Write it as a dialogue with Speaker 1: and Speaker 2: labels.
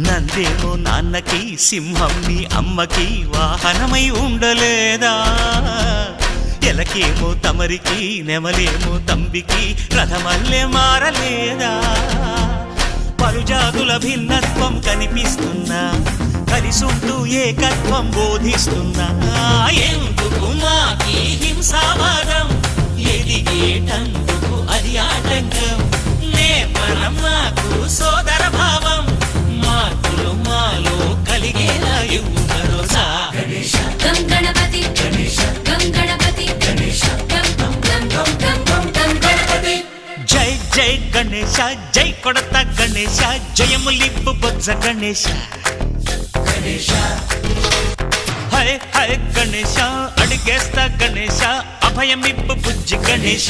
Speaker 1: నందేమో నాన్నకి సింహం నీ అమ్మకి వాహనమై ఉండలేదా? ఎలకేమో తమరికి నెమలేమో తంబికి రథమల్లే మారలేదా? పలుజాతుల భిన్నత్వం కనిపిస్తున్నా, కలిసుంటూ ఏకత్వం బోధిస్తున్నా. ఎందుకు మాకి హింసావాదం, ఎదిగేటందుకు అది ఆటంకం. నేపరం మాకు సోదర భావం, మార్పులు మాలో కలిగేలా ఇవ్వు భరోసా.
Speaker 2: గం గణపతి గం గణపతి గం గం గం గం గం గణపతి.
Speaker 1: జై జై గణేశ, జై కొడత గణేశ, జయములిప్పు బొజ్జ గణేశ. హై హై గణేశ, అడిగేస్తా గణేశ, అభయమిప్పు బుజ్జి గణేశ.